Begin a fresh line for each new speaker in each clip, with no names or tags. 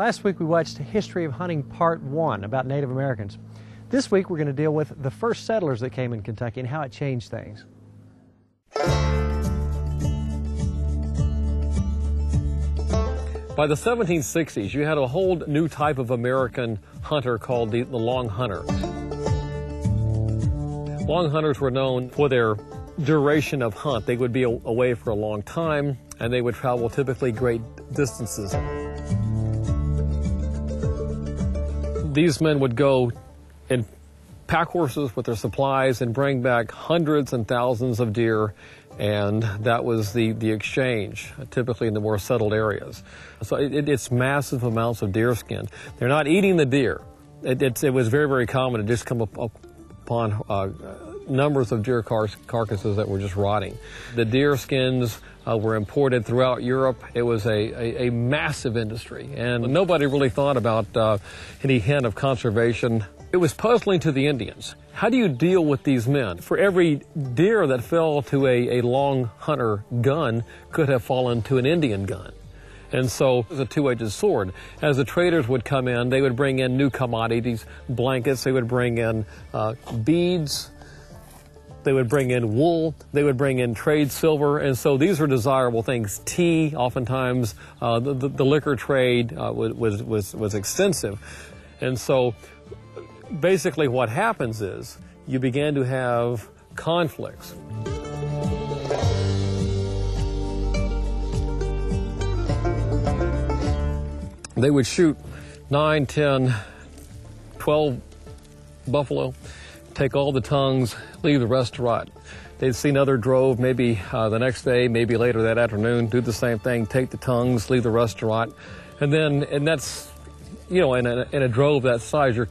Last week we watched History of Hunting Part 1 about Native Americans. This week we're going to deal with the first settlers that came in Kentucky and how it changed things.
By the 1760s, you had a whole new type of American hunter called the long hunter. Long hunters were known for their duration of hunt. They would be away for a long time, and they would travel typically great distances. These men would go in pack horses with their supplies and bring back hundreds and thousands of deer, and that was the exchange, typically in the more settled areas. So it's massive amounts of deer skin. They're not eating the deer. It was very, very common to just come upon numbers of deer carcasses that were just rotting. The deer skins were imported throughout Europe. It was a massive industry, and nobody really thought about any hint of conservation. It was puzzling to the Indians. How do you deal with these men? For every deer that fell to a long hunter gun could have fallen to an Indian gun. And so it was a two-edged sword. As the traders would come in, they would bring in new commodities, blankets, they would bring in beads, they would bring in wool, they would bring in trade silver, and so these were desirable things. Tea, oftentimes, the liquor trade was extensive. And so basically what happens is you began to have conflicts. They would shoot 9, 10, 12 buffalo, take all the tongues, leave the rest to rot. They'd see another drove maybe the next day, maybe later that afternoon, do the same thing, take the tongues, leave the rest to rot. And that's, you know, in a drove that size, you're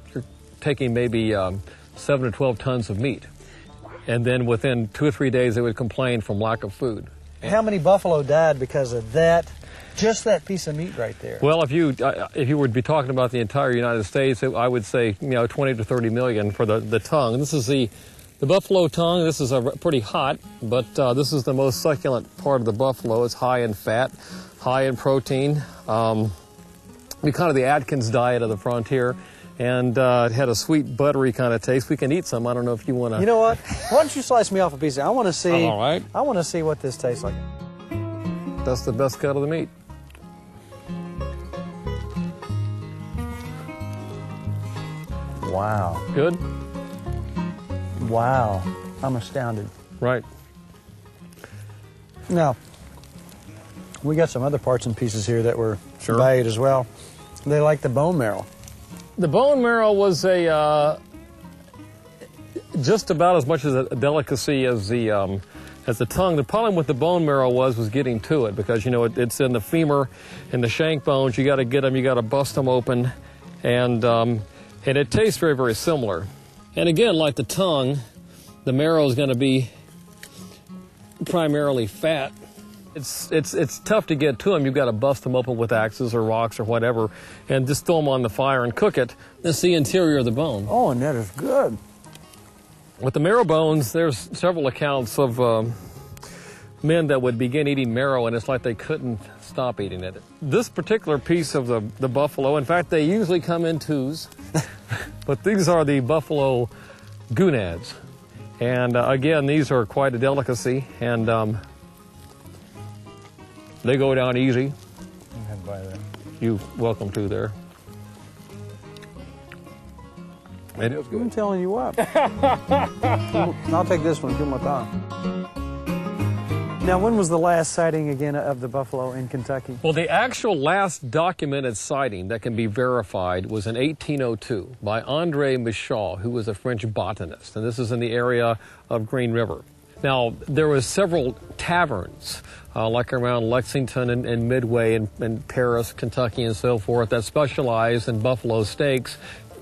taking maybe 7 to 12 tons of meat. And then within 2 or 3 days, they would complain from lack of food.
How many buffalo died because of that? Just that piece of meat right there.
Well, if you would be talking about the entire United States, I would say 20 to 30 million for the tongue. This is the buffalo tongue. This is pretty hot, but this is the most succulent part of the buffalo. It's high in fat, high in protein. Kind of the Atkins diet of the frontier, and it had a sweet, buttery kind of taste. We can eat some. I don't know if you want to.
You know what? Why don't you slice me off a piece? I want to see.
All right.
I want to see what this tastes like.
That's the best cut of the meat.
Wow.
Good?
Wow. I'm astounded.
Right.
Now, we got some other parts and pieces here that were
Sure.
valued as well. They like the bone marrow.
The bone marrow was just about as much as a delicacy as the tongue. The problem with the bone marrow was getting to it, because it's in the femur and the shank bones. You got to get them. You got to bust them open, and it tastes very, very similar. And again, like the tongue, the marrow is going to be primarily fat. It's tough to get to them. You've got to bust them open with axes or rocks or whatever, and just throw them on the fire and cook it. That's the interior of the bone.
Oh, and that is good.
With the marrow bones, there's several accounts of men that would begin eating marrow, and it's like they couldn't stop eating it. This particular piece of the buffalo, in fact, they usually come in twos, but these are the buffalo gonads. And again, these are quite a delicacy, and they go down easy. You're welcome to there. It is good.
I'm telling you what. I'll take this one. Give my thumb. Now, when was the last sighting again of the buffalo in Kentucky?
Well, the actual last documented sighting that can be verified was in 1802 by André Michaud, who was a French botanist, and this is in the area of Green River. Now, there were several taverns, like around Lexington and Midway and Paris, Kentucky, and so forth, that specialized in buffalo steaks.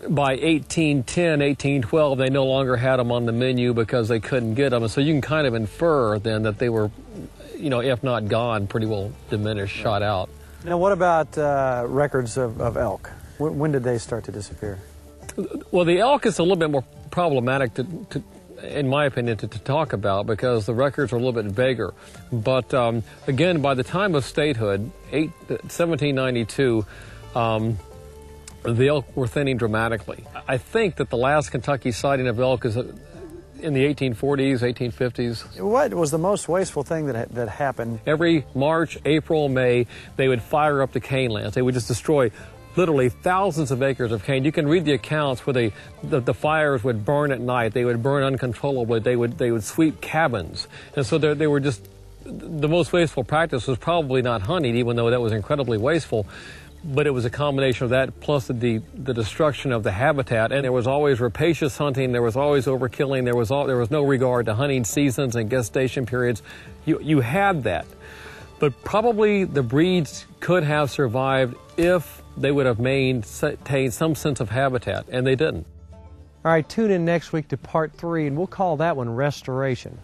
By 1810, 1812, they no longer had them on the menu because they couldn't get them. And so you can kind of infer then that they were, if not gone, pretty well diminished, shot out.
Now, what about records of elk? When did they start to disappear?
Well, the elk is a little bit more problematic in my opinion, to talk about, because the records are a little bit vaguer. But again, by the time of statehood, 1792, the elk were thinning dramatically. I think that the last Kentucky sighting of elk is in the 1840s, 1850s.
What was the most wasteful thing that happened?
Every March, April, May, they would fire up the cane lands. They would just destroy literally thousands of acres of cane. You can read the accounts where the fires would burn at night. They would burn uncontrollably. They would sweep cabins. And so they were just, the most wasteful practice was probably not hunting, even though that was incredibly wasteful. But it was a combination of that plus the destruction of the habitat. And there was always rapacious hunting. There was always overkilling. There was no regard to hunting seasons and gestation periods. You had that. But probably the breeds could have survived if they would have maintained some sense of habitat, and they didn't.
All right, tune in next week to part 3, and we'll call that one Restoration.